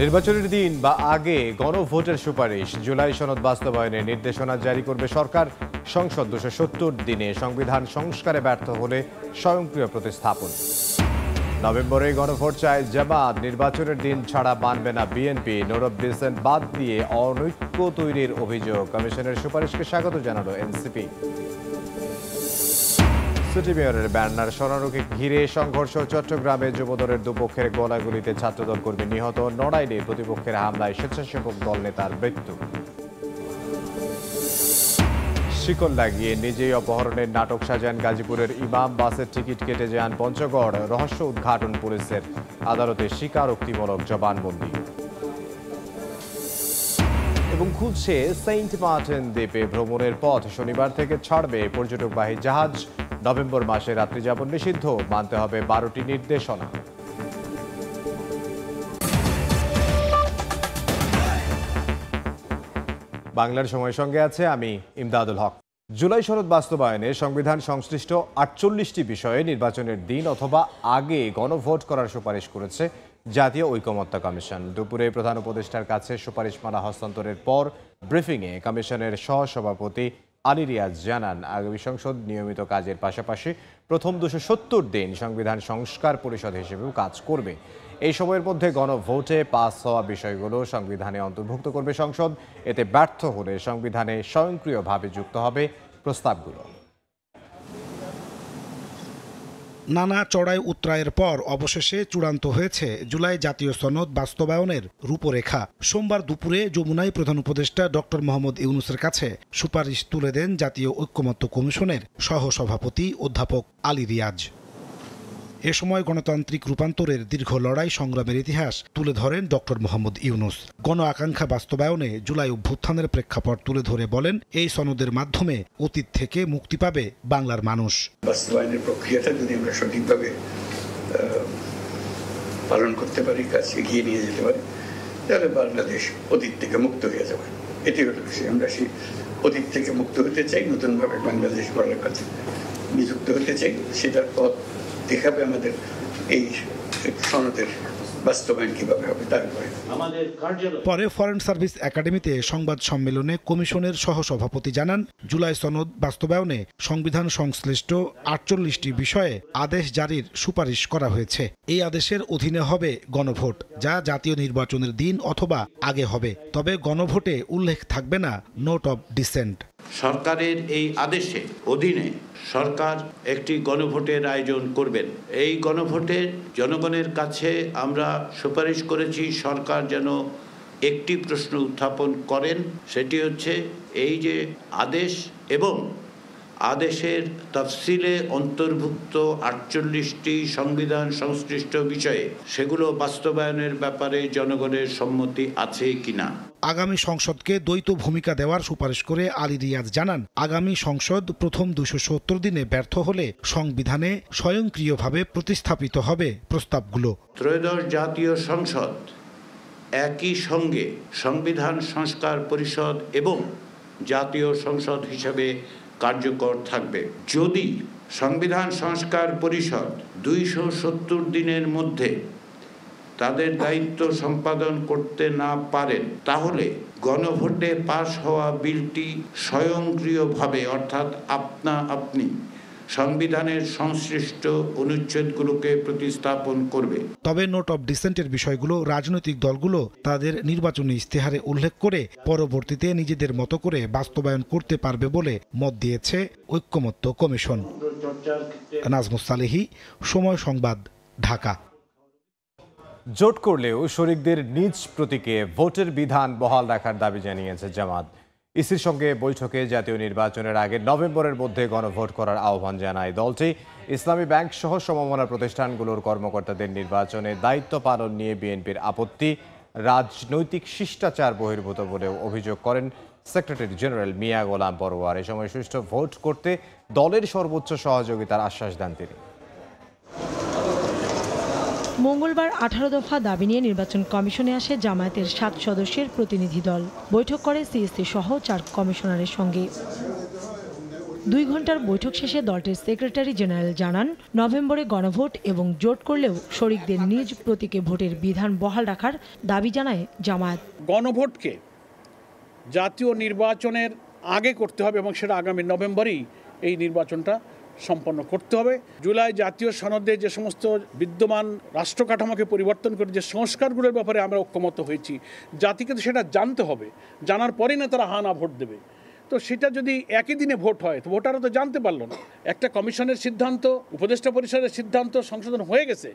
নির্বাচনের দিন বা আগে গণভোটের সুপারিশ জুলাই সনদ বাস্তবায়নের নির্দেশনা জারি করবে সরকার। সংসদ 270 দিনে সংবিধান সংস্কারে ব্যর্থ হলে স্বয়ংক্রিয় প্রতিস্থাপন। নভেম্বরে গণভোট চায় জামাত, নির্বাচনের দিন ছাড়া মানবে না বিএনপি। নোট অফ ডিসেন্ট বাদ দিয়ে অনৈক্য তৈরির অভিযোগ, কমিশনের সুপারিশকে স্বাগত জানালো এনসিপি। সিটি মেয়রের ব্যানার সরানোকে ঘিরে সংঘর্ষ, চট্টগ্রামে যুবদলের দুপক্ষের গোলাগুলিতে ছাত্রদল কর্মী নিহত। নড়াইলে প্রতিপক্ষের হামলায় স্বেচ্ছাসেবক দল নেতার মৃত্যু। শিকল লাগিয়ে নিজেই অপহরণের নাটক সাজান গাজীপুরের ইমাম, বাসের টিকিট কেটে যান পঞ্চগড়। রহস্য উদ্ঘাটন পুলিশের, আদালতে স্বীকারোক্তিমূলক জবানবন্দি। এবং খুলছে সেন্ট মার্টিন দ্বীপে ভ্রমণের পথ, শনিবার থেকে ছাড়বে পর্যটকবাহী জাহাজ। নভেম্বর মাসে রাত্রিযাপন নিষিদ্ধ, মানতে হবে 12টি নির্দেশনা। বাংলার সময়ের সঙ্গে আছে আমি ইমদাদুল হক। জুলাই সনদ বাস্তবায়নে সংবিধান সংশ্লিষ্ট 48টি বিষয়ে নির্বাচনের দিন অথবা আগে গণভোট করার সুপারিশ করেছে জাতীয় ঐকমত্য কমিশন। দুপুরে প্রধান উপদেষ্টার কাছে সুপারিশমালা হস্তান্তরের পর ব্রিফিংয়ে কমিশনের সহসভাপতি আলী রিয়াজ জানান, আগামী সংসদ নিয়মিত কাজের পাশাপাশি প্রথম 270 দিন সংবিধান সংস্কার পরিষদ হিসেবেও কাজ করবে। এই সময়ের মধ্যে গণভোটে পাস হওয়া বিষয়গুলো সংবিধানে অন্তর্ভুক্ত করবে সংসদ। এতে ব্যর্থ হলে সংবিধানে স্বয়ংক্রিয়ভাবে যুক্ত হবে প্রস্তাবগুলো। নানা চড়াই উতরাইয়ের পর অবশেষে চূড়ান্ত হয়েছে জুলাই জাতীয় সনদ বাস্তবায়নের রূপরেখা। সোমবার দুপুরে যমুনায় প্রধান উপদেষ্টা ডক্টর মোহাম্মদ ইউনূসের কাছে সুপারিশ তুলে দেন জাতীয় ঐকমত্য কমিশনের সহসভাপতি অধ্যাপক আলী রিয়াজ। এ সময় গণতান্ত্রিক রূপান্তরের দীর্ঘ লড়াই সংগ্রামের ইতিহাস তুলে ধরেন ডক্টর মোহাম্মদ ইউনূস। গণ আকাঙ্ক্ষা বাস্তবায়নে জুলাই অভ্যুত্থানের প্রেক্ষাপট তুলে ধরে বলেন, এই সনদের মাধ্যমে অতীত থেকে মুক্তি পাবে বাংলার মানুষ। বাস্তবায়নের প্রক্রিয়াটা যদি আমরা সঠিকভাবে পালন করতে পারি, কাজ এগিয়ে নিয়ে যেতে পারি, তাহলে বাংলাদেশ অতীত থেকে মুক্ত হয়ে যাবে। এটি হলো বিষয়। আমরা সেই অতীত থেকে মুক্ত হতে চাই, নতুনভাবে বাংলাদেশ গড়ার কাছে নিযুক্ত হতে চাই। সেটার পথ দেখাবে আমাদের এই সনদের বাস্তবায়ন কিভাবে হবে তার উপরে। পরে ফরেন সার্ভিস একাডেমিতে সংবাদ সম্মেলনে কমিশনের সহসভাপতি জানান, জুলাই সনদ বাস্তবায়নে সংবিধান সংশ্লিষ্ট 48টি বিষয়ে আদেশ জারির সুপারিশ করা হয়েছে। এই আদেশের অধীনে হবে গণভোট, যা জাতীয় নির্বাচনের দিন অথবা আগে হবে। তবে গণভোটে উল্লেখ থাকবে না নোট অব ডিসেন্ট। সরকারের এই আদেশে অধীনে সরকার একটি গণভোটের আয়োজন করবেন। এই গণভোটের জনগণের কাছে আমরা সুপারিশ করেছি সরকার যেন একটি প্রশ্ন উত্থাপন করেন, সেটি হচ্ছে এই যে আদেশ এবং আদেশের তফসিলে অন্তর্ভুক্ত 48টি সংবিধান সংশ্লিষ্ট বিষয়ে সেগুলো বাস্তবায়নের ব্যাপারে জনগণের সম্মতি আছে কিনা। আগামী সংসদকে দ্বৈত ভূমিকা দেওয়ার সুপারিশ করে আলী রিয়াজ জানান, আগামী সংসদ প্রথম 270 দিনে ব্যর্থ হলে সংবিধানে স্বয়ংক্রিয়ভাবে প্রতিস্থাপিত হবে প্রস্তাবগুলো। ত্রয়োদশ জাতীয় সংসদ একই সঙ্গে সংবিধান সংস্কার পরিষদ এবং জাতীয় সংসদ হিসেবে কার্যকর থাকবে। যদি সংবিধান সংস্কার পরিষদ 270 দিনের মধ্যে তাদের দায়িত্ব সম্পাদন করতে না পারেন, তাহলে গণভোটে পাশ হওয়া বিলটি স্বয়ংক্রিয়ভাবে অর্থাৎ আপনা আপনি সংবিধানের সংশ্লিষ্ট অনুচ্ছেদগুলোকে প্রতিস্থাপন করবে। তবে নোট অব ডিসেন্টের বিষয়গুলো রাজনৈতিক দলগুলো তাদের নির্বাচনী ইশতেহারে উল্লেখ করে পরবর্তীতে নিজেদের মতো করে বাস্তবায়ন করতে পারবে বলে মত দিয়েছে ঐকমত্য কমিশন। নাজমুস সালেহী, সময় সংবাদ, ঢাকা। জোট করলেও শরিকদের নিজ প্রতীকে ভোটের বিধান বহাল রাখার দাবি জানিয়েছে জামাত। ইসির সঙ্গে বৈঠকে জাতীয় নির্বাচনের আগে নভেম্বরের মধ্যে গণভোট করার আহ্বান জানায় দলটি। ইসলামী ব্যাংক সহ সমমনা প্রতিষ্ঠানগুলোর কর্মকর্তাদের নির্বাচনে দায়িত্ব পালন নিয়ে বিএনপির আপত্তি রাজনৈতিক শিষ্টাচার বহির্ভূত বলেও অভিযোগ করেন সেক্রেটারি জেনারেল মিয়া গোলাম পরোয়ার। এ সময় সুষ্ঠু ভোট করতে দলের সর্বোচ্চ সহযোগিতার আশ্বাস দেন তিনি। মঙ্গলবার 18 দফা দাবি নিয়ে নির্বাচন কমিশনে আসে জামায়াতের 7 সদস্যের প্রতিনিধি দল। বৈঠক করে সিএসসি সহ 4 কমিশনারের সঙ্গে। 2 ঘন্টার বৈঠক শেষে দলটির সেক্রেটারি জেনারেল জানান, নভেম্বরে গণভোট এবং জোট করলেও শরিকদের নিজ প্রতীকে ভোটের বিধান বহাল রাখার দাবি জানায় জামায়াত। গণভোটকে জাতীয় নির্বাচনের আগে করতে হবে এবং সেটা আগামী নভেম্বরেই এই নির্বাচনটা সম্পন্ন করতে হবে। জুলাই জাতীয় সনদে যে সমস্ত বিদ্যমান রাষ্ট্র কাঠামোকে পরিবর্তন করে যে সংস্কারগুলোর ব্যাপারে আমরা ঐক্যমত হয়েছি, জাতিকে তো সেটা জানতে হবে, জানার পরেই না তারা হা না ভোট দেবে। তো সেটা যদি একই দিনে ভোট হয় তো ভোটাররা তো জানতে পারলো না। একটা কমিশনের সিদ্ধান্ত, উপদেষ্টা পরিষদের সিদ্ধান্ত সংশোধন হয়ে গেছে,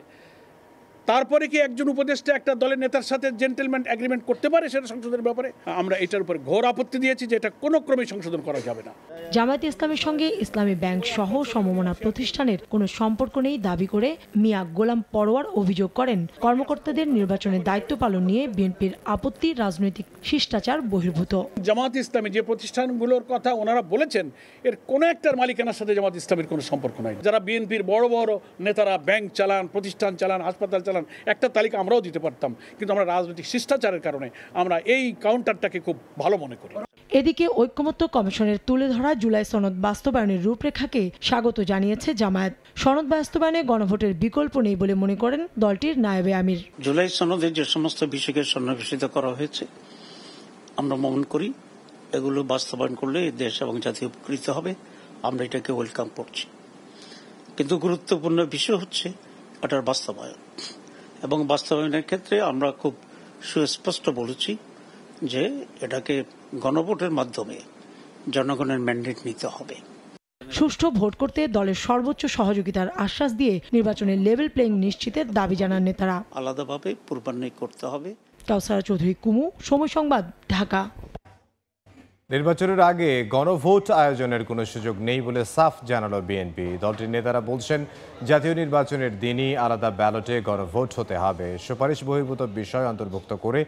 তারপরে কি একজন উপদেষ্টা একটা দলের নেতার সাথে জেন্টেলম্যান এগ্রিমেন্ট করতে পারে সেটা সংশোধনের ব্যাপারে? আমরা এটার উপরে ঘোর আপত্তি দিয়েছি যে এটা কোনো ক্রমেই সংশোধন করা যাবে না। জামায়াতে ইসলামের সঙ্গে ইসলামী ব্যাংক সহ সমমনা প্রতিষ্ঠানের কোনো সম্পর্ক নেই দাবি করে মিয়া গোলাম পরোয়ার অভিযোগ করেন, কর্মকর্তাদের নির্বাচনের দায়িত্ব পালন নিয়ে বিএনপির আপত্তি রাজনৈতিক শিষ্টাচার বহির্ভূত। জামায়াত ইসলামী যে প্রতিষ্ঠানগুলোর কথা ওনারা বলেছেন, এর কোনো একটার মালিকানার সাথে জামায়াত ইসলামীর কোনো সম্পর্ক নাই। যারা বিএনপির বড় বড় নেতারা ব্যাংক চালান, প্রতিষ্ঠান চালান, হাসপাতাল চালান, একটা তালিকা আমরাও দিতে পারতাম, কিন্তু আমরা রাজনৈতিক শিষ্টাচারের কারণে আমরা এই কাউন্টারটাকে খুব ভালো মনে করি। এদিকে ঐক্যমত্য কমিশনের তুলে ধরা জুলাই সনদ বাস্তবায়নের রূপরেখাকে স্বাগত জানিয়েছে জামায়াত। সনদ বাস্তবায়নে গণভোটের বিকল্প নেই বলে মনে করেন দলটির নায়েবে আমির। জুলাই সনদে যে সমস্ত বিষয়কে সন্নিবেশিত করা হয়েছে আমরা মনে করি এগুলো বাস্তবায়ন করলে দেশ এবং জাতি উপকৃত হবে, আমরা এটাকে ওয়েলকাম করছি। কিন্তু গুরুত্বপূর্ণ বিষয় হচ্ছে এটার বাস্তবায়ন, এবং বাস্তবায়নের ক্ষেত্রে আমরা খুব সুস্পষ্ট বলেছি যে এটাকে গণভোটের মাধ্যমে জনগণের ম্যান্ডেট নিতে হবে। সুষ্ঠু ভোট করতে দলের সর্বোচ্চ সহযোগিতার আশ্বাস দিয়ে নির্বাচনের লেভেল প্লেইং নিশ্চিতের দাবি জানান নেতারা। আলাদাভাবে পূর্বান্বয় করতে হবে। কাউসারা চৌধুরী কুমু, সময় সংবাদ, ঢাকা। নির্বাচনের আগে গণভোট আয়োজনের কোনো সুযোগ নেই বলে সাফ জানালো বিএনপি। দলটির নেতারা বলছেন, জাতীয় নির্বাচনের দিনই আলাদা ব্যালটে গণভোট হতে হবে। সুপারিশ বহির্ভূত বিষয় অন্তর্ভুক্ত করে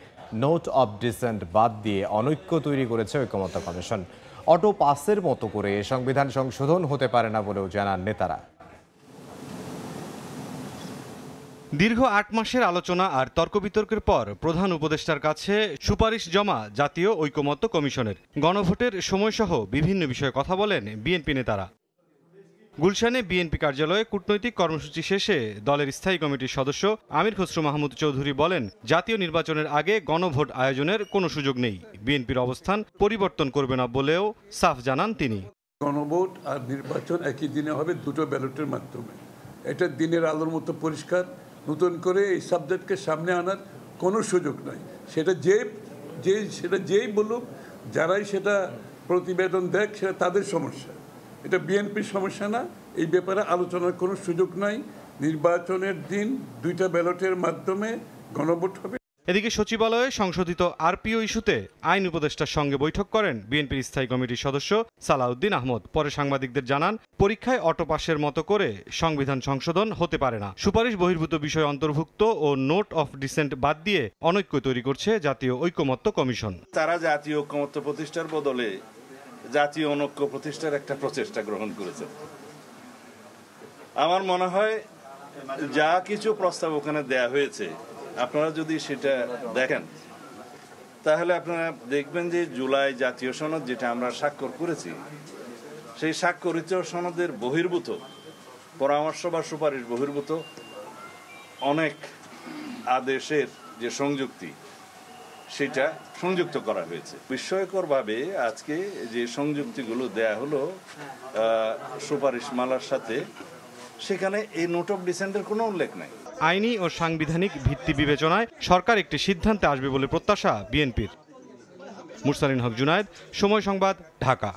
নোট অব ডিসেন্ট বাদ দিয়ে অনৈক্য তৈরি করেছে ঐক্যমত্য কমিশন। অটো পাসের মতো করে সংবিধান সংশোধন হতে পারে না বলেও জানান নেতারা। দীর্ঘ ৮ মাসের আলোচনা আর তর্ক বিতর্কের পর প্রধান উপদেষ্টার কাছে সুপারিশ জমা জাতীয় ঐকমত্য কমিশনের। গণভোটের সময়সহ বিভিন্ন বিষয়ে কথা বলেন বিএনপি নেতারা। গুলশানে বিএনপি কার্যালয়ে কূটনৈতিক কর্মসূচি শেষে দলের স্থায়ী কমিটির সদস্য আমির খসরু মাহমুদ চৌধুরী বলেন, জাতীয় নির্বাচনের আগে গণভোট আয়োজনের কোনো সুযোগ নেই। বিএনপির অবস্থান পরিবর্তন করবে না বলেও সাফ জানান তিনি। গণভোট আর নির্বাচন একই দিনে হবে, দুটো ব্যালটের মাধ্যমে। এটা দিনের আলোর মতো পরিষ্কার। নতুন করে এই সাবজেক্টকে সামনে আনার কোনো সুযোগ নাই। সেটা যেই বলুক, যারাই সেটা প্রতিবেদন দেখ, সেটা তাদের সমস্যা, এটা বিএনপির সমস্যা না। এই ব্যাপারে আলোচনার কোনো সুযোগ নাই। নির্বাচনের দিন দুইটা ব্যালটের মাধ্যমে গণভোট হবে। এদিকে সচিবালয়ে সংশোধিত আরপিও ইস্যুতে আইন উপদেষ্টার সঙ্গে বৈঠক করেন বিএনপির স্থায়ী কমিটির সদস্য সালাউদ্দিন আহমদ। পরে সাংবাদিকদের জানান, পরীক্ষায় অটো পাসের মতো করে সংবিধান সংশোধন হতে পারে না। সুপারিশ বহির্ভূত বিষয় অন্তর্ভুক্ত ও নোট অফ ডিসেন্ট বাদ দিয়ে অনৈক্য তৈরি করছে জাতীয় ঐকমত্য কমিশন। তারা জাতীয় ঐকমত্য প্রতিষ্ঠার বদলে জাতীয় অনৈক্য প্রতিষ্ঠার একটা প্রচেষ্টা গ্রহণ করেছে। আমার মনে হয় যা কিছু প্রস্তাব ওখানে দেয়া হয়েছে, আপনারা যদি সেটা দেখেন তাহলে আপনারা দেখবেন যে জুলাই জাতীয় সনদ যেটা আমরা স্বাক্ষর করেছি, সেই স্বাক্ষরিত সনদের বহির্ভূত পরামর্শ বা সুপারিশ বহির্ভূত অনেক আদেশের যে সংযুক্তি, সেটা সংযুক্ত করা হয়েছে। বিস্ময়করভাবে আজকে যে সংযুক্তিগুলো দেয়া হলো সুপারিশমালার সাথে, সেখানে এই নোট অফ ডিসেন্টের কোনো উল্লেখ নাই। আইনি ও সাংবিধানিক ভিত্তি বিবেচনায় সরকার একটি সিদ্ধান্তে আসবে বলে প্রত্যাশা বিএনপির। মুরসালিন হক জুনায়েদ, সময় সংবাদ, ঢাকা।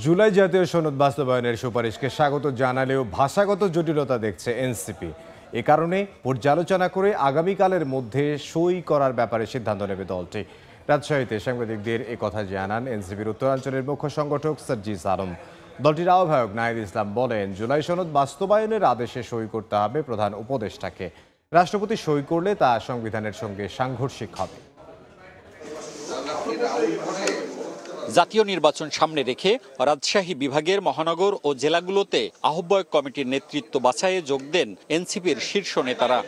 জুলাই জাতীয় সনদ বাস্তবায়নের সুপারিশকে স্বাগত জানালেও ভাষাগত জটিলতা দেখছে এনসিপি। এ কারণে পর্যালোচনা করে আগামীকালের মধ্যে সই করার ব্যাপারে সিদ্ধান্ত নেবে দলটি। রাজশাহীতে সাংবাদিকদের এ কথা জানান এনসিপির উত্তরাঞ্চলের মুখ্য সংগঠক সার্জিস আলম। দলটির আহ্বায়ক নাহিদ ইসলাম বলেন, জুলাই সনদ বাস্তবায়নের আদেশে সই করতে হবে প্রধান উপদেষ্টাকে। রাষ্ট্রপতি সই করলে তা সংবিধানের সঙ্গে সাংঘর্ষিক হবে। জাতীয় নির্বাচন সামনে রেখে রাজশাহী বিভাগের মহানগর ও জেলাগুলোতে আহ্বায়ক কমিটির নেতৃত্ব বাছাইয়ে যোগ দেন এনসিপির শীর্ষ নেতারা।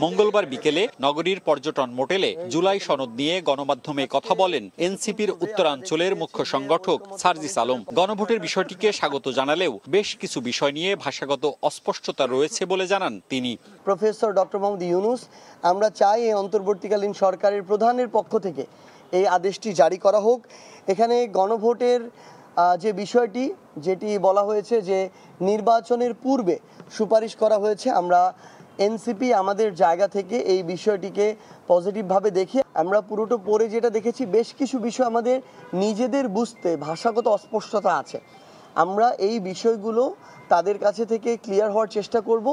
মঙ্গলবার বিকেলে নগরীর পর্যটন মোটেলে জুলাই সনদ নিয়ে গণমাধ্যমে কথা বলেন এনসিপির উত্তরাঞ্চলের মুখ্য সংগঠক সার্জিস আলম। গণভোটের বিষয়টিকে স্বাগত জানালেও বেশ কিছু বিষয় নিয়ে ভাষাগত অস্পষ্টতা রয়েছে বলে জানান তিনি। প্রফেসর ডক্টর মোহাম্মদ ইউনূস, আমরা চাই এই অন্তর্বর্তীকালীন সরকারের প্রধানের পক্ষ থেকে এই আদেশটি জারি করা হোক। এখানে গণভোটের যে বিষয়টি যেটি বলা হয়েছে যে নির্বাচনের পূর্বে সুপারিশ করা হয়েছে, আমরা এনসিপি আমাদের জায়গা থেকে এই বিষয়টিকে পজিটিভভাবে দেখি। আমরা পুরোটা পড়ে যেটা দেখেছি, বেশ কিছু বিষয় আমাদের নিজেদের বুঝতে ভাষাগত অস্পষ্টতা আছে। আমরা এই বিষয়গুলো তাদের কাছে থেকে ক্লিয়ার হওয়ার চেষ্টা করব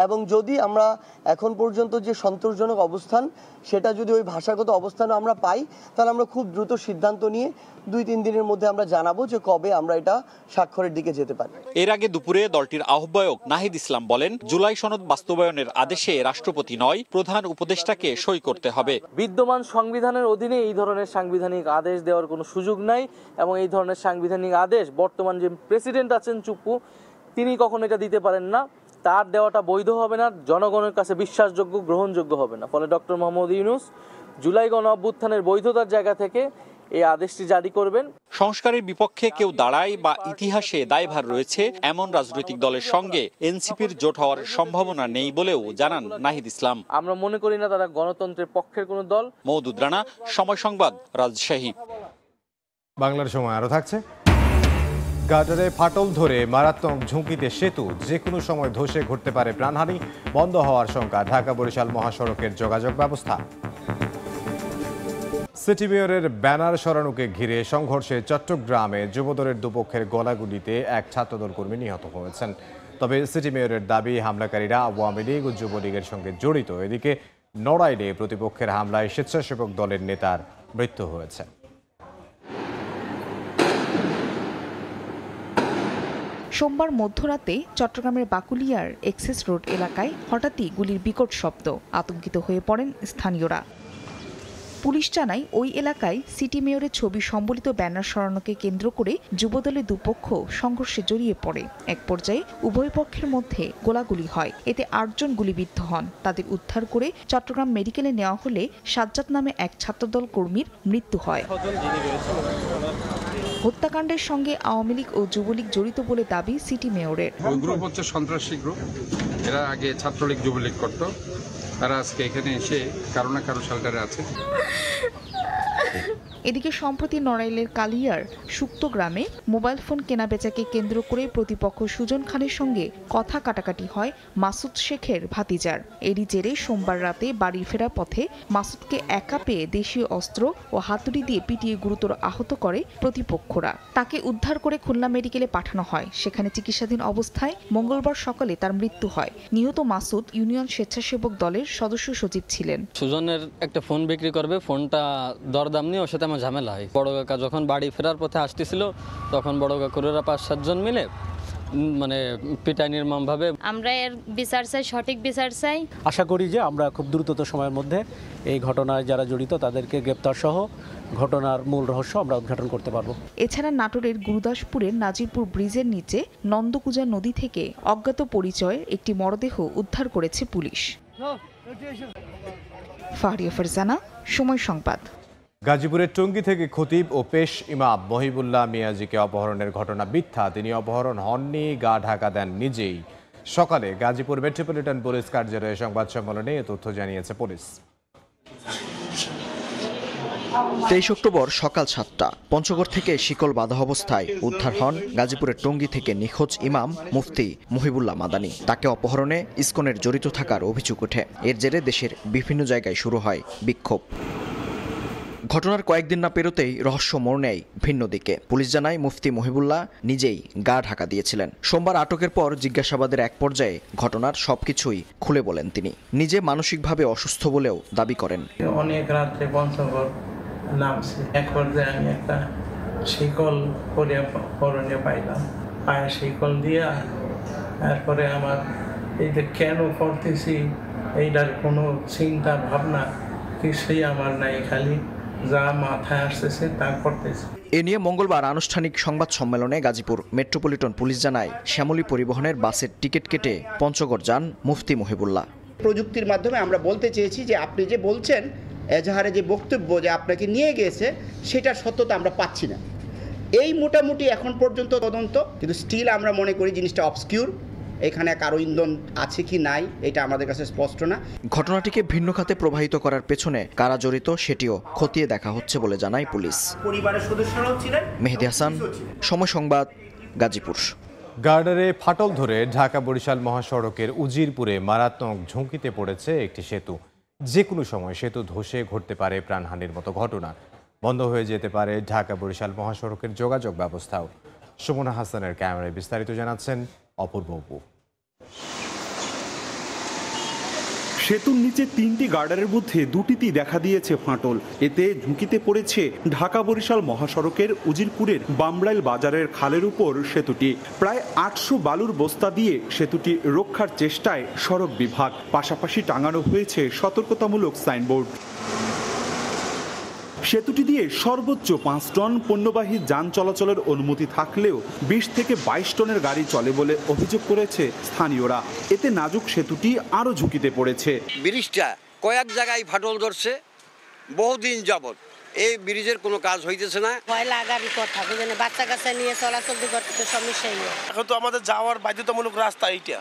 এবং যদি আমরা এখন পর্যন্ত যে সন্তোষজনক অবস্থান সেটা যদি ওই ভাষাগত অবস্থানে আমরা পাই, তাহলে আমরা খুব দ্রুত সিদ্ধান্ত নিয়ে 2-3 দিনের মধ্যে আমরা জানাবো যে কবে আমরা এটা স্বাক্ষরের দিকে যেতে পারি। এর আগে দুপুরে দলটির আহ্বায়ক নাহিদ ইসলাম বলেন, জুলাই সনদ বাস্তবায়নের আদেশে রাষ্ট্রপতি নয়, প্রধান উপদেষ্টাকে সই করতে হবে। বিদ্যমান সংবিধানের অধীনে এই ধরনের সাংবিধানিক আদেশ দেওয়ার কোনো সুযোগ নাই এবং এই ধরনের সাংবিধানিক আদেশ বর্তমান যে প্রেসিডেন্ট আছেন চুপ্পু, তিনি কখনো এটা দিতে পারেন না। তার দেওয়াটা বৈধ হবে না, জনগণের কাছে বিশ্বাসযোগ্য, গ্রহণযোগ্য হবে না। ফলে ডক্টর মোহাম্মদ ইউনূস জুলাই গণ অভ্যুত্থানের বৈধতার জায়গা থেকে এই আদেশটি জারি করবেন। সংস্কারের বিপক্ষে কেউ দাঁড়ায় বা ইতিহাসে দায়ভার রয়েছে এমন রাজনৈতিক দলের সঙ্গে এনসিপির জোট হওয়ার সম্ভাবনা নেই বলেও জানান নাহিদ ইসলাম। আমরা মনে করি না তারা গণতন্ত্রের পক্ষের কোনো দল। মওদুদ রানা, সময় সংবাদ, রাজশাহী। বাংলার সময় আরো থাকছে। গাটারে ফাটল ধরে মারাত্মক ঝুঁকিতে সেতু, যে কোনো সময় ধসে ঘটতে পারে প্রাণহানি, বন্ধ হওয়ার শঙ্কা ঢাকা বরিশাল মহাসড়কের যোগাযোগ ব্যবস্থা। সিটি মেয়রের ব্যানার সরানোকে ঘিরে সংঘর্ষে চট্টগ্রামে যুবদলের দুপক্ষের গলাগুলিতে এক ছাত্রদল কর্মী নিহত হয়েছেন। তবে সিটি মেয়রের দাবি, হামলাকারীরা আওয়ামী লীগ ও যুবলীগের সঙ্গে জড়িত। এদিকে নড়াইলে প্রতিপক্ষের হামলায় স্বেচ্ছাসেবক দলের নেতার মৃত্যু হয়েছে। সোমবার মধ্যরাতে চট্টগ্রামের বাকুলিয়ার এক্সেস রোড এলাকায় হঠাৎই গুলির বিকট শব্দ, আতঙ্কিত হয়ে পড়েন স্থানীয়রা। পুলিশ জানায় ওই এলাকায় সিটি মেয়রের ছবি সম্বলিত ব্যানার সরানোকে কেন্দ্র করে যুবদলের দুপক্ষ সংঘর্ষে জড়িয়ে পড়ে। এক পর্যায়ে উভয় পক্ষের মধ্যে গোলাগুলি হয়। এতে 8 জন গুলিবিদ্ধ হন। তাদের উদ্ধার করে চট্টগ্রাম মেডিকেলে নেওয়া হলে সাজ্জাদ নামে এক ছাত্রদল কর্মীর মৃত্যু হয়। হত্যাকাণ্ডের সঙ্গে আওয়ামী লীগ ও যুবলীগ জড়িত বলে দাবি সিটি মেয়রের। ওই গ্রুপ হচ্ছে সন্ত্রাসী গ্রুপ। এরা আগে ছাত্রলীগ যুবলীগ করত, তারা আজকে এখানে এসে কারো না কারো শেল্টারে আছে। এদিকে সম্প্রতি নড়াইলের কালিয়ার সুক্ত গ্রামে মোবাইল ফোন কেনাবেচাকে কেন্দ্র করে প্রতিপক্ষ সুজন খানের সঙ্গে কথা কাটাকাটি হয় মাসুদ শেখের ভাতিজার। এরই জেরে সোমবার রাতে বাড়ি ফেরার পথে মাসুদকে একা পেয়ে দেশীয় অস্ত্র ও হাতুড়ি দিয়ে পিটিয়ে গুরুতর আহত করে প্রতিপক্ষরা। তাকে উদ্ধার করে খুলনা মেডিকেলে পাঠানো হয়। সেখানে চিকিৎসাধীন অবস্থায় মঙ্গলবার সকালে তার মৃত্যু হয়। নিহত মাসুদ ইউনিয়ন স্বেচ্ছাসেবক দলের সদস্য সচিব ছিলেন। সুজনের একটা ফোন বিক্রি করবে, ফোনটা দরদাম নিয়ে ওর সাথে আমার ঝামেলা হয়। বড় কাকা যখন বাড়ি ফেরার পথে আসতেছিল তখন বড় কাকুরেরা 5-7 জন মিলে মানে পিটাই নির্মমভাবে। আমরা এর বিচার চাই, সঠিক বিচার চাই। আশা করি যে আমরা খুব দ্রুততম সময়ের মধ্যে এই ঘটনায় যারা জড়িত তাদেরকে গ্রেপ্তার সহ ঘটনার মূল রহস্য আমরা উদ্ঘাটন করতে পারবো। এছাড়া নাটোরের গুরুদাসপুরের নাজিরপুর ব্রিজের নিচে নন্দকুজা নদী থেকে অজ্ঞাত পরিচয়ের একটি মরদেহ উদ্ধার করেছে পুলিশ। ফারিয়া ফারজানা, সময় সংবাদ। গাজীপুরের টঙ্গী থেকে খতিব ও পেশ ইমাম মহিবুল্লাহ মিয়াজিকে অপহরণের ঘটনা মিথ্যা। তিনি অপহরণ হননি, গা ঢাকা দেন নিজেই। সকালে গাজীপুর মেট্রোপলিটন পুলিশ কার্যালয়ে সংবাদ সম্মেলনে এ তথ্য জানিয়েছে পুলিশ। 23 অক্টোবর সকাল 7টা পঞ্চগড় থেকে শিকল বাঁধা অবস্থায় উদ্ধার হন গাজীপুরের টঙ্গী থেকে নিখোঁজ ইমাম মুফতি মহিবুল্লাহ মাদানী। তাকে অপহরণে ইসকনের জড়িত থাকার অভিযোগ ওঠে। এর জেরে দেশের বিভিন্ন জায়গায় শুরু হয় বিক্ষোভ। ঘটনার কয়েকদিন না পেরোতেই রহস্য মোড় নেয় ভিন্ন দিকে। পুলিশ জানায় মুফতি মহিবুল্লাহ নিজেই গা ঢাকা দিয়েছিলেন। সোমবার আটকের পর জিজ্ঞাসাবাদের এক পর্যায়ে ঘটনার সবকিছুই খুলে বলেন তিনি। নিজে মানসিকভাবে অসুস্থ বলেও দাবি করেন। অনেক রাত্রে পঞ্চগড় নামছে, এক পর্যায়ে আমি একটা শিকল পরনে পাইলাম, পায়ে শিকল দিয়া তারপরে আমার এই যে কেন করতেছি এইটার কোনো চিন্তা ভাবনা কিছুই আমার নাই, খালি যা মাথায় আসতেছে তা করতেছে। এ নিয়ে মঙ্গলবার আনুষ্ঠানিক সংবাদ সম্মেলনে গাজীপুর মেট্রোপলিটন পুলিশ জানায় শ্যামলী পরিবহনের বাসের টিকিট কেটে পঞ্চগড় যান মুফতি মহিবুল্লাহ। প্রযুক্তির মাধ্যমে আমরা বলতে চেয়েছি যে আপনি যে বলছেন এজাহারে যে বক্তব্য যে আপনাকে নিয়ে গিয়েছে সেটার সত্যতা আমরা পাচ্ছি না। এই মোটামুটি এখন পর্যন্ত তদন্ত, কিন্তু স্টিল আমরা মনে করি জিনিসটা অবসকিউর, এখানে কারো ইন্ধন আছে কি নাই এটা আমাদের কাছে স্পষ্ট না। ঘটনাটিকে ভিন্ন খাতে প্রবাহিত করার পেছনে কারা জড়িত সেটিও খতিয়ে দেখা হচ্ছে বলে জানায় পুলিশ। পরিবারের সদস্যরাও ছিলেন। মেহেদী হাসান, সময় সংবাদ, গাজীপুর। গার্ডারে ফাটল ধরে ঢাকা বরিশাল মহাসড়কের উজিরপুরে মারাত্মক ঝুঁকিতে পড়েছে একটি সেতু। যে কোনো সময় সেতু ধসে ঘটতে পারে প্রাণহানির মতো ঘটনা। বন্ধ হয়ে যেতে পারে ঢাকা বরিশাল মহাসড়কের যোগাযোগ ব্যবস্থাও। সুমনা হাসানের ক্যামেরায় বিস্তারিত জানাচ্ছেন অপূর্ব অপু। সেতুর নিচে 3টি গার্ডারের মধ্যে 2টিতেই দেখা দিয়েছে ফাটল। এতে ঝুঁকিতে পড়েছে ঢাকা বরিশাল মহাসড়কের উজিরপুরের বামরাইল বাজারের খালের উপর সেতুটি। প্রায় 800 বালুর বস্তা দিয়ে সেতুটি রক্ষার চেষ্টায় সড়ক বিভাগ, পাশাপাশি টাঙানো হয়েছে সতর্কতামূলক সাইনবোর্ড। সেতুটি দিয়ে সর্বোচ্চ 5 টন পণ্যবাহী যান চলাচলের অনুমতি থাকলেও 20 থেকে 22 টনের গাড়ি চলে বলে অভিযোগ করেছে স্থানীয়রা। এতে নাজুক সেতুটি আরও ঝুঁকিতে পড়েছে। ব্রিজটা কয়েক জায়গায় ফাটল ধরছে বহুদিন যাবত, এই ব্রিজের কোনো কাজ হইতেছে না। ভয় লাগারই কথা, বুঝলেন, বাচ্চা কাচ্চা নিয়ে চলাচল করতে সমস্যাই নেই। এখন তো আমাদের যাওয়ার বাধ্যতামূলক রাস্তা এইটা,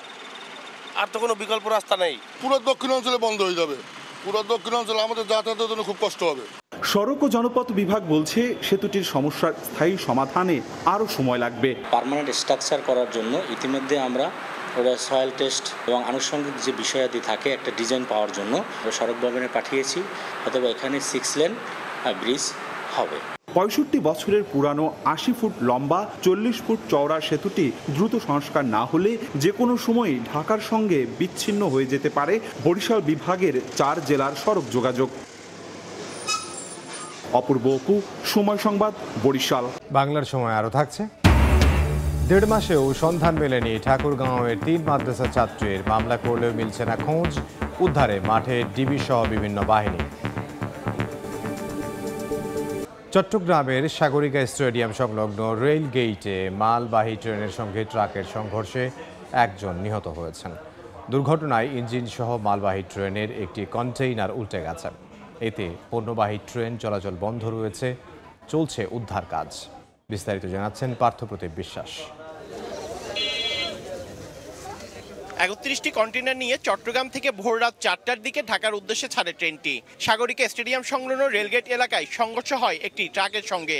আর তো কোনো বিকল্প রাস্তা নেই। পুরো দক্ষিণ অঞ্চলে বন্ধ হয়ে যাবে, পুরো দক্ষিণ অঞ্চলে আমাদের যাতায়াতের জন্য খুব কষ্ট হবে। সড়ক ও জনপথ বিভাগ বলছে সেতুটির সমস্যার স্থায়ী সমাধানে আরও সময় লাগবে। পার্মানেন্ট স্ট্রাকচার করার জন্য ইতিমধ্যে আমরা ওটা সয়েল টেস্ট এবং আনুষঙ্গিক যে বিষয়াদি থাকে একটা ডিজাইন পাওয়ার জন্য সড়ক ভবনে পাঠিয়েছি। অথবা এখানে 6 লেন ব্রিজ হবে। 65 বছরের পুরানো 80 ফুট লম্বা 40 ফুট চওড়া সেতুটি দ্রুত সংস্কার না হলে যে কোনো সময় ঢাকার সঙ্গে বিচ্ছিন্ন হয়ে যেতে পারে বরিশাল বিভাগের 4 জেলার সড়ক যোগাযোগ। অপূর্ব অপু, সময় সংবাদ, বরিশাল। বাংলার সময় আরও থাকছে। 1.5 মাসেও সন্ধান মেলেনি ঠাকুরগাঁওয়ের 3 মাদ্রাসা ছাত্রীর। মামলা করলেও মিলছে না খোঁজ। উদ্ধারে মাঠে ডিবি সহ বিভিন্ন বাহিনী। চট্টগ্রামের সাগরিকা স্টেডিয়াম সংলগ্ন রেল গেইটে মালবাহী ট্রেনের সঙ্গে ট্রাকের সংঘর্ষে 1 জন নিহত হয়েছেন। দুর্ঘটনায় ইঞ্জিন সহ মালবাহী ট্রেনের একটি কন্টেইনার উল্টে গেছে। এতে পণ্যবাহী ট্রেন চলাচল বন্ধ রয়েছে, চলছে উদ্ধার কাজ। বিস্তারিত জানাচ্ছেন পার্থপ্রতিম বিশ্বাস। 31টি কন্টেইনার নিয়ে চট্টগ্রাম থেকে ভোররাত 4টার দিকে ঢাকার উদ্দেশ্যে ছাড়ে ট্রেনটি। সাগরিকা স্টেডিয়াম সংলগ্ন রেলগেট এলাকায় সংঘর্ষ হয় একটি ট্রাকের সঙ্গে।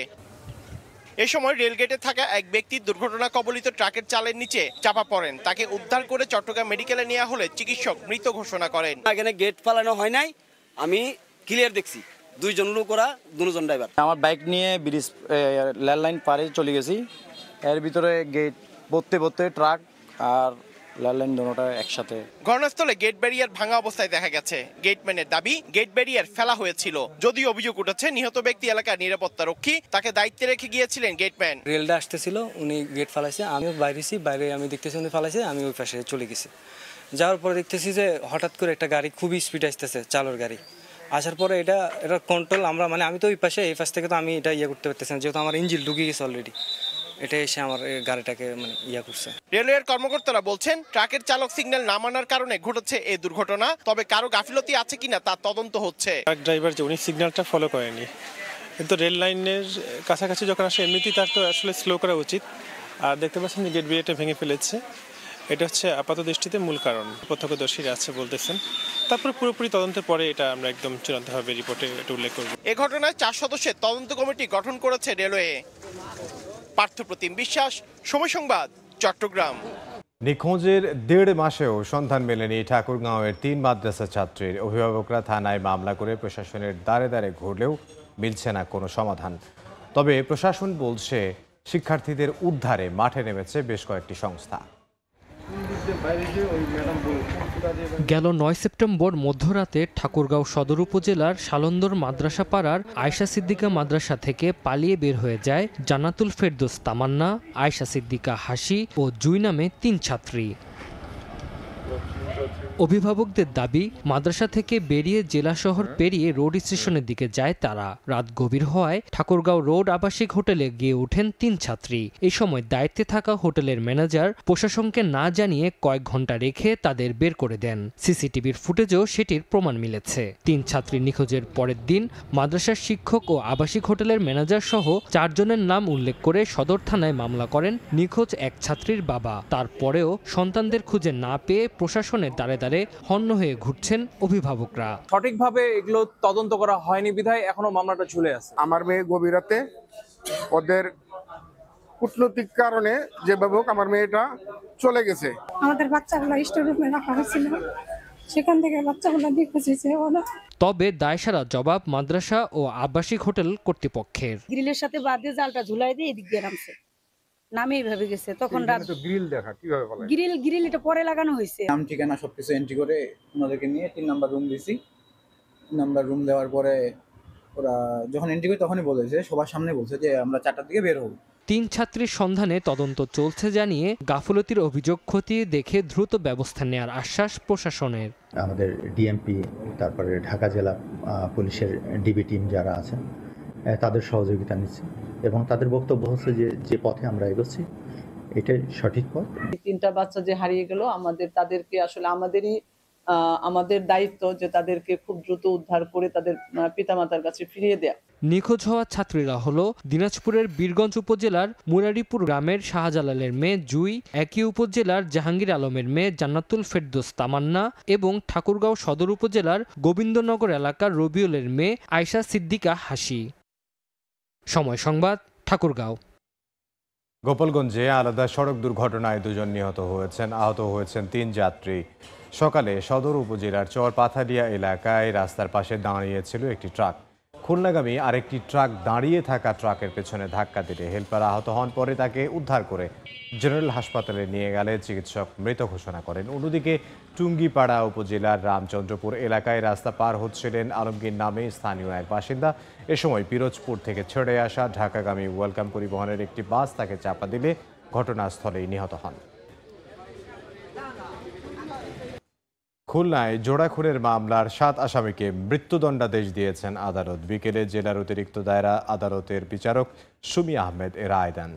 এ সময় রেলগেটে থাকা এক ব্যক্তি দুর্ঘটনা কবলিত ট্রাকের চালের নিচে চাপা পড়েন। তাকে উদ্ধার করে চট্টগ্রাম মেডিকেলে নেওয়া হলে চিকিৎসক মৃত ঘোষণা করেন। এখানে গেট ফালানো হয় নাই, আমি ক্লিয়ার দেখছি 2 জন লোক, ওরা 2 জন ড্রাইভার। আমার বাইক নিয়ে ব্রিজ রেল লাইন পারে চলে গেছি। এর ভিতরে গেট বলতে ট্রাক আর রেল লাইন দুটোটা একসাথে। ঘটনাস্থলে গেট ব্যারিয়ার ভাঙা অবস্থায় দেখা গেছে। গেটম্যানের দাবি গেট ব্যারিয়ার ফেলা হয়েছিল। যদিও অভিযোগ উঠেছে নিহত ব্যক্তি এলাকার নিরাপত্তা রক্ষী, তাকে দায়িত্বে রেখে গিয়েছিলেন গেটম্যান। রেলটা আসতেছিল, উনি গেট ফালাইছে, আমিও বাইরে আমি দেখতেছি উনি ফালাইছে, আমি ওই পাশে চলে গেছি। যাওয়ার পরে দেখতেছি যে হঠাৎ করে একটা গাড়ি খুবই স্পিড আসতেছে, চালর গাড়ি আসার পরে এটা কন্ট্রোল আমি তো ওই পাশে, এই পাশ থেকে তো আমি এটা করতে পারতেছি না, যেহেতু আমার ইঞ্জিন ঢুকে গেছে অলরেডি। এটা এসে আমার গাড়িটাকে করছে। রেলওয়ের কর্মকর্তারা বলছেন ট্রাকের চালক সিগন্যাল না মানার কারণে ঘটেছে এই দুর্ঘটনা। তবে কারো গাফিলতি আছে কিনা তার তদন্ত হচ্ছে। ট্রাক ড্রাইভার যে উনি সিগন্যালটা ফলো করেনি, কিন্তু রেল লাইনের কাছাকাছি যখন আসে এমনিতেই তার তো আসলে স্লো করা উচিত। আর দেখতে পাচ্ছেন যে গেট ব্যারিয়ারটা ভেঙে ফেলেছে। এটা হচ্ছে আপাত দৃষ্টিতে মূল কারণ, প্রত্যক্ষদর্শীরা আছে বলতেছেন। তারপর পুরোপুরি তদন্তের পরে এটা আমরা একদম চূড়ান্তভাবে রিপোর্টে এটা উল্লেখ করব। এ ঘটনায় 4 সদস্যের তদন্ত কমিটি গঠন করেছে রেলওয়ে। পার্থপ্রতিম বিশ্বাস, সময় সংবাদ, চট্টগ্রাম। নিখোঁজের 1.5 মাসেও সন্ধান মেলেনি ঠাকুরগাঁওয়ের 3 মাদ্রাসা ছাত্রীর। অভিভাবকরা থানায় মামলা করে প্রশাসনের দ্বারে দ্বারে ঘুরলেও মিলছে না কোনো সমাধান। তবে প্রশাসন বলছে শিক্ষার্থীদের উদ্ধারে মাঠে নেমেছে বেশ কয়েকটি সংস্থা। গেল 9 সেপ্টেম্বর মধ্যরাতে ঠাকুরগাঁও সদর উপজেলার শালন্দর মাদ্রাসা পাড়ার আয়েশা সিদ্দিকা মাদ্রাসা থেকে পালিয়ে বের হয়ে যায় জান্নাতুল ফেরদৌস তামান্না, আয়েশা সিদ্দিকা হাসি ও জুই নামে 3 ছাত্রী। অভিভাবকদের দাবি, মাদ্রাসা থেকে বেরিয়ে জেলা শহর পেরিয়ে রোড স্টেশনের দিকে যায় তারা। রাত গভীর হওয়ায় ঠাকুরগাঁও রোড আবাসিক হোটেলে গিয়ে ওঠেন 3 ছাত্রী। এই সময় দায়িত্বে থাকা হোটেলের ম্যানেজার প্রশাসনকে না জানিয়ে কয়েক ঘন্টা রেখে তাদের বের করে দেন। সিসিটিভির ফুটেজেও সেটির প্রমাণ মিলেছে। 3 ছাত্রী নিখোঁজের পরের দিন মাদ্রাসার শিক্ষক ও আবাসিক হোটেলের ম্যানেজার সহ 4 জনের নাম উল্লেখ করে সদর থানায় মামলা করেন নিখোঁজ এক ছাত্রীর বাবা। তারপরেও সন্তানদের খুঁজে না পেয়ে প্রশাসনের দ্বারে দ্বারে হন্য হয়ে ঘুরছেন অভিভাবকরা। সঠিকভাবে এগুলো তদন্ত করা হয়নি বিধায় এখনো মামলাটা ঝুলে আছে। আমার মেয়ে গভীর রাতে ওদের কূটনৈতিক কারণে যেভাবে হোক আমার মেয়েটা চলে গেছে। আমাদের বাচ্চাগুলো স্টোর রুমে রাখা হয়েছিল, সেখান থেকে বাচ্চাগুলো নিখোঁজ হয়েছে। তবে দায়সারা জবাব মাদ্রাসা ও আবাসিক হোটেল কর্তৃপক্ষের। গ্রিলের সাথে বাদে জালটা ঝুলাই দিয়ে এদিক দিয়ে নামছে, নামে এইভাবে গেছে। তখন গ্রিল দেখা কিভাবে বলে? গ্রিল এটা পরে লাগানো হয়েছে। নাম ঠিকানা সবকিছু এন্ট্রি করে ওনাদেরকে নিয়ে 3 নাম্বার রুম দিয়েছি। 3 নাম্বার রুম দেওয়ার পরে ওরা যখন এন্ট্রি করে তখনই বলেছে, সবার সামনে বলছে যে আমরা 4টার দিকে বের হব। 3 ছাত্রীর সন্ধানে তদন্ত চলছে জানিয়ে গাফলতির অভিযোগ খতিয়ে দেখে দ্রুত ব্যবস্থা নেওয়ার আশ্বাস প্রশাসনের। আমাদের ডিএমপি, তারপরে ঢাকা জেলা পুলিশের ডিবি টিম যারা আছেন তাদের সহযোগিতা নিচ্ছে এবং তাদের বক্তব্য হচ্ছে যে পথে আমরা এগোচ্ছি এটাই সঠিক পথ। 3টা বাচ্চা যে হারিয়ে গেল, তাদেরকে আসলে আমাদের দায়িত্ব যে তাদেরকে খুব দ্রুত উদ্ধার করে তাদের পিতামাতার কাছে ফিরিয়ে দেয়া। নিখোঁজ হওয়া ছাত্রীরা হলো দিনাজপুরের বীরগঞ্জ উপজেলার মুরারিপুর গ্রামের শাহজালালের মেয়ে জুই, একই উপজেলার জাহাঙ্গীর আলমের মেয়ে জান্নাতুল ফেরদৌস তামান্না এবং ঠাকুরগাঁও সদর উপজেলার গোবিন্দনগর এলাকার রবিউলের মেয়ে আয়শা সিদ্দিকা হাসি। সময় সংবাদ, ঠাকুরগাঁও। গোপালগঞ্জে আলাদা সড়ক দুর্ঘটনায় 2 জন নিহত হয়েছেন, আহত হয়েছেন 3 যাত্রী। সকালে সদর উপজেলার চরপাথালিয়া এলাকায় রাস্তার পাশে দাঁড়িয়েছিল একটি ট্রাক। খুলনাগামী আরেকটি ট্রাক দাঁড়িয়ে থাকা ট্রাকের পেছনে ধাক্কা দিলে হেলপার আহত হন। পরে তাকে উদ্ধার করে জেনারেল হাসপাতালে নিয়ে গেলে চিকিৎসক মৃত ঘোষণা করেন। অন্যদিকে টুঙ্গিপাড়া উপজেলার রামচন্দ্রপুর এলাকায় রাস্তা পার হচ্ছিলেন আলমগীর নামে স্থানীয় এক বাসিন্দা। এ সময় পিরোজপুর থেকে ছেড়ে আসা ঢাকাগামী ওয়েলকাম পরিবহনের একটি বাস তাকে চাপা দিলে ঘটনাস্থলেই নিহত হন। খুলনায় জোড়াখুনের মামলার 7 আসামিকে মৃত্যুদণ্ডাদেশ দিয়েছেন আদালত। বিকেলে জেলার অতিরিক্ত দায়রা আদালতের বিচারক সুমি আহমেদ এ রায় দেন।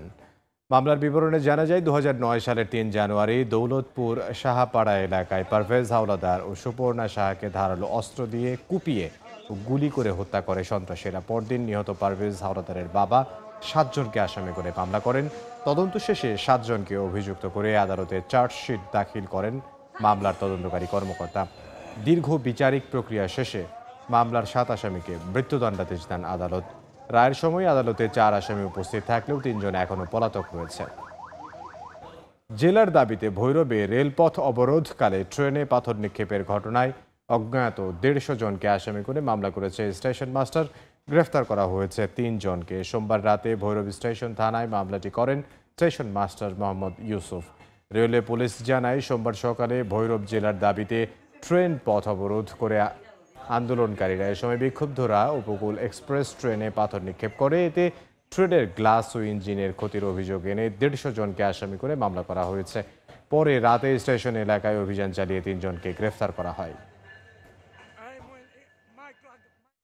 মামলার বিবরণে জানা যায় 2009 সালের 3 জানুয়ারি দৌলতপুর শাহপাড়া এলাকায় পারভেজ হাওলাদার ও সুপর্ণা শাহকে ধারালো অস্ত্র দিয়ে কুপিয়ে ও গুলি করে হত্যা করে সন্ত্রাসীরা। পরদিন নিহত পারভেজ হাওলাদারের বাবা 7 জনকে আসামি করে মামলা করেন। তদন্ত শেষে 7 জনকে অভিযুক্ত করে আদালতে চার্জশিট দাখিল করেন মামলার তদন্তকারী কর্মকর্তা। দীর্ঘ বিচারিক প্রক্রিয়া শেষে মামলার 7 আসামিকে মৃত্যুদণ্ডাদেশ দেন আদালত। রায়ের সময় আদালতে 4 আসামি উপস্থিত থাকলেও 3 জন এখনো পলাতক রয়েছে। জেলার দাবিতে ভৈরবে রেলপথ অবরোধকালে ট্রেনে পাথর নিক্ষেপের ঘটনায় অজ্ঞাত 150 জনকে আসামি করে মামলা করেছে স্টেশন মাস্টার। গ্রেফতার করা হয়েছে 3 জনকে। সোমবার রাতে ভৈরব স্টেশন থানায় মামলাটি করেন station master Mohammad Yusuf. Railway police জানায়, সোমবার সকালে ভৈরব জেলার দাবিতে ট্রেন পথ অবরোধ করে আন্দোলনকারীরা এ সময় বিক্ষুব্ধরা উপকূল এক্সপ্রেস ট্রেনে পাথর নিক্ষেপ করে। এতে ট্রেনের গ্লাস ও ইঞ্জিনের ক্ষতির অভিযোগ এনে 150 জনকে আসামি করে মামলা করা হয়েছে। পরে রাতে স্টেশন এলাকায় অভিযান চালিয়ে 3 জনকে গ্রেফতার করা হয়।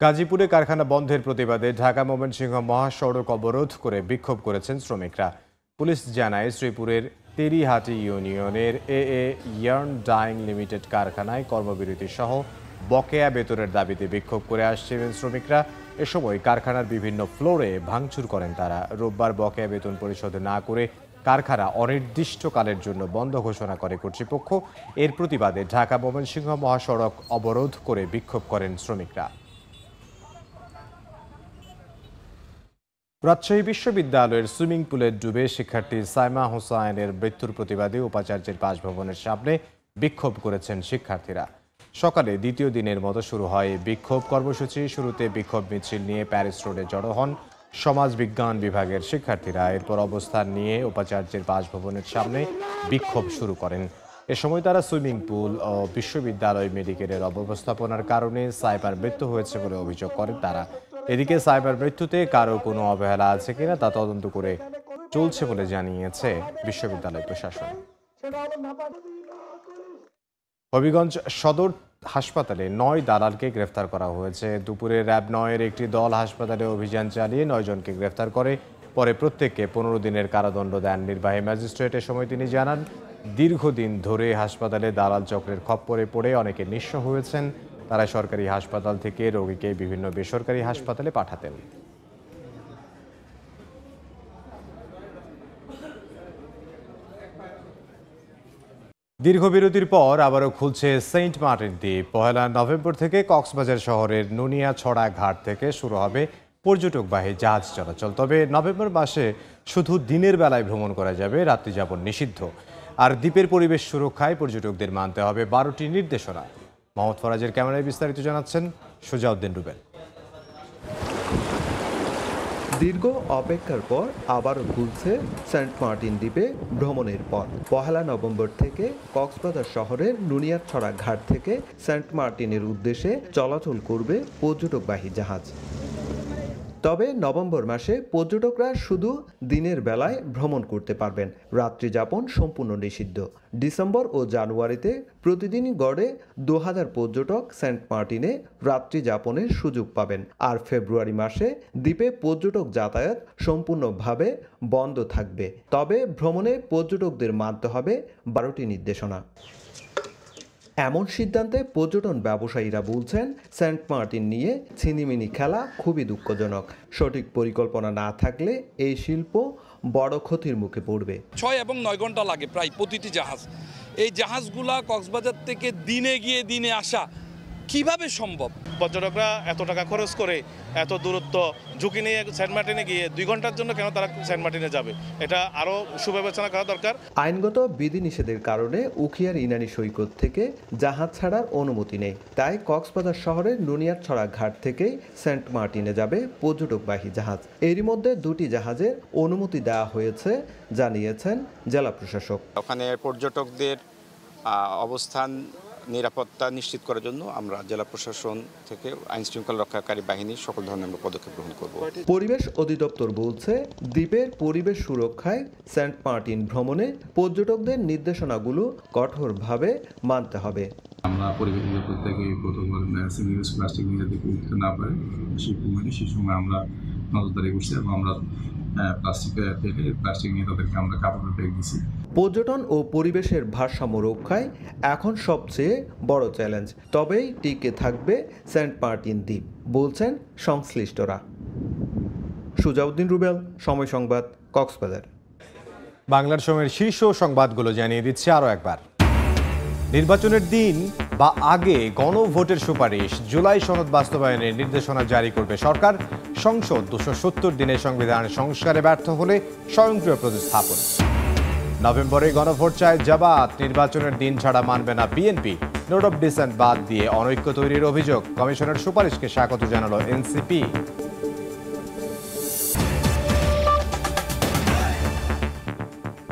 গাজীপুরে কারখানা বন্ধের প্রতিবাদে ঢাকা ময়মনসিংহ মহাসড়ক অবরোধ করে বিক্ষোভ করেছেন শ্রমিকরা। পুলিশ জানায়, শ্রীপুরের তেরিহাটি ইউনিয়নের এ ইয়ার্ন ডাইং লিমিটেড কারখানায় কর্মবিরতি সহ বকেয়া বেতনের দাবিতে বিক্ষোভ করে আসছিলেন শ্রমিকরা। এ সময় কারখানার বিভিন্ন ফ্লোরে ভাঙচুর করেন তারা। রোববার বকেয়া বেতন পরিশোধ না করে কারখানা অনির্দিষ্টকালের জন্য বন্ধ ঘোষণা করে কর্তৃপক্ষ। এর প্রতিবাদে ঢাকা ময়মনসিংহ মহাসড়ক অবরোধ করে বিক্ষোভ করেন শ্রমিকরা। রাজশাহী বিশ্ববিদ্যালয়ের সুইমিং পুলে ডুবে শিক্ষার্থী সাইমা হোসাইনের মৃত্যুর প্রতিবাদে উপাচার্যের বাসভবনের সামনে বিক্ষোভ করেছেন শিক্ষার্থীরা। সকালে দ্বিতীয় দিনের মতো শুরু হয় বিক্ষোভ কর্মসূচি। শুরুতে বিক্ষোভ মিছিল নিয়ে প্যারিস রোডে জড়ো হন সমাজ বিজ্ঞান বিভাগের শিক্ষার্থীরা। এরপর অবস্থান নিয়ে উপাচার্যের বাসভবনের সামনে বিক্ষোভ শুরু করেন। এ সময় তারা সুইমিং পুল ও বিশ্ববিদ্যালয় মেডিকেলের অব্যবস্থাপনার কারণে সাইমার মৃত্যু হয়েছে বলে অভিযোগ করেন তারা। এদিকে সাইবার মৃত্যুতে কারো কোনো অবহেলা আছে কিনা তা তদন্ত করে চলছে বলে জানিয়েছে বিশ্ববিদ্যালয় প্রশাসন। হবিগঞ্জ সদর হাসপাতালে 9 দালালকে গ্রেফতার করা হয়েছে। দুপুরে র্যাব 9-এর একটি দল হাসপাতালে অভিযান চালিয়ে 9 জনকে গ্রেফতার করে। পরে প্রত্যেককে 15 দিনের কারাদণ্ড দেন নির্বাহী ম্যাজিস্ট্রেট। এ সময় তিনি জানান, দীর্ঘদিন ধরে হাসপাতালে দালাল চক্রের খপ্পরে পড়ে অনেকে নিঃস্ব হয়েছেন। তারা সরকারি হাসপাতাল থেকে রোগীকে বিভিন্ন বেসরকারি হাসপাতালে পাঠাতেন। দীর্ঘ বিরতির পর আবারও খুলছে সেন্ট মার্টিন দ্বীপ। 1 নভেম্বর থেকে কক্সবাজার শহরের নুনিয়াছড়া ঘাট থেকে শুরু হবে পর্যটকবাহী জাহাজ চলাচল। তবে নভেম্বর মাসে শুধু দিনের বেলায় ভ্রমণ করা যাবে, রাত্রি যাপন নিষিদ্ধ। আর দ্বীপের পরিবেশ সুরক্ষায় পর্যটকদের মানতে হবে 12টি নির্দেশনা। মোহাম্মদ ফরাজের ক্যামেরায় বিস্তারিত জানাচ্ছেন সুজাউদ্দিন রুবেল। দীর্ঘ অপেক্ষার পর আবারও খুলছে সেন্ট মার্টিন দ্বীপে ভ্রমণের পথ। 1 নভেম্বর থেকে কক্সবাজার শহরের নুনিয়াছড়া ঘাট থেকে সেন্ট মার্টিনের উদ্দেশ্যে চলাচল করবে পর্যটকবাহী জাহাজ। তবে নভেম্বর মাসে পর্যটকরা শুধু দিনের বেলায় ভ্রমণ করতে পারবেন, রাত্রি যাপন সম্পূর্ণ নিষিদ্ধ। ডিসেম্বর ও জানুয়ারিতে প্রতিদিন গড়ে 2000 পর্যটক সেন্ট মার্টিনে রাত্রি যাপনের সুযোগ পাবেন। আর ফেব্রুয়ারি মাসে দ্বীপে পর্যটক যাতায়াত সম্পূর্ণভাবে বন্ধ থাকবে। তবে ভ্রমণে পর্যটকদের মানতে হবে 12টি নির্দেশনা। এমন সিদ্ধান্তে পর্যটন ব্যবসায়ীরা বলছেন, সেন্ট মার্টিন নিয়ে ছিনিমিনি খেলা খুবই দুঃখজনক। সঠিক পরিকল্পনা না থাকলে এই শিল্প বড় ক্ষতির মুখে পড়বে। 6 এবং 9 ঘন্টা লাগে প্রায় প্রতিটি জাহাজ। এই জাহাজগুলা কক্সবাজার থেকে দিনে গিয়ে দিনে আসা কিভাবে সম্ভব? পর্যটকরা এত টাকা খরচ করে এত দূরত্ব ঝুঁকি নিয়ে সেন্ট মার্টিনে গিয়ে 2 ঘন্টার জন্য কেন তারা সেন্ট মার্টিনে যাবে? এটা আরও সুবিবেচনা করা দরকার। আইনগত বিধিনিষেধের কারণে উখিয়ার ইনানি সৈকত থেকে জাহাজ ছাড়ার অনুমতি নেই। তাই কক্সবাজার শহরের নুনিয়াছড়া ঘাট থেকেই সেন্ট মার্টিনে যাবে পর্যটকবাহী জাহাজ। এরই মধ্যে 2টি জাহাজের অনুমতি দেওয়া হয়েছে জানিয়েছেন জেলা প্রশাসক। ওখানে পর্যটকদের অবস্থান নিরাপত্তা নিশ্চিত করার জন্য আমরা জেলা প্রশাসন থেকে আইন শৃঙ্খলা রক্ষাকারী বাহিনীর সকল ধরনের পদক্ষেপ গ্রহণ করব। পরিবেশ অধিদপ্তর বলছে, দ্বীপের পরিবেশ সুরক্ষায় সেন্ট মার্টিন ভ্রমণে পর্যটকদের নির্দেশনাগুলো কঠোরভাবে মানতে হবে। আমরা পরিবেশ অধিদপ্তর থেকে প্রথমবার সিঙ্গেল ইউজ প্লাস্টিক নিয়ে যাতে উঠতে না পারে সেই সময় আমরা নজরদারি করছি এবং আমরা প্লাস্টিক নিয়ে তাদেরকে আমরা কাপড়ের ব্যাগ দিচ্ছি। পর্যটন ও পরিবেশের ভারসাম্য রক্ষায় এখন সবচেয়ে বড় চ্যালেঞ্জ। তবেই টিকে থাকবে সেন্ট মার্টিন দ্বীপ, বলছেন সংশ্লিষ্টরা। সুজাউদ্দিন রুবেল, সময় সংবাদ, কক্সবাজার। বাংলার সময়ের শীর্ষ সংবাদগুলো জানিয়ে দিচ্ছে আরও একবার। নির্বাচনের দিন বা আগে গণভোটের সুপারিশ, জুলাই সনদ বাস্তবায়নের নির্দেশনা জারি করবে সরকার। সংসদ 270 দিনের সংবিধান সংস্কারে ব্যর্থ হলে স্বয়ংক্রিয় প্রতিস্থাপন। নভেম্বরে গণভোট চায় জামাত, নির্বাচনের দিন ছাড়া মানবে না বিএনপি। নোট অফ ডিসেন্ট বাদ দিয়ে অনৈক্য তৈরির অভিযোগ, কমিশনের সুপারিশকে স্বাগত জানালো এনসিপি।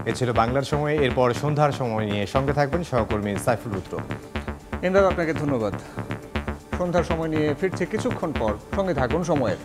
এ ছিল বাংলার সময়। এরপর সন্ধ্যার সময় নিয়ে সঙ্গে থাকবেন সহকর্মী সাইফুল রুদ্র। ইমরান, আপনাকে ধন্যবাদ। সন্ধ্যার সময় নিয়ে ফিরছে কিছুক্ষণ পর, সঙ্গে থাকুন সময়ের।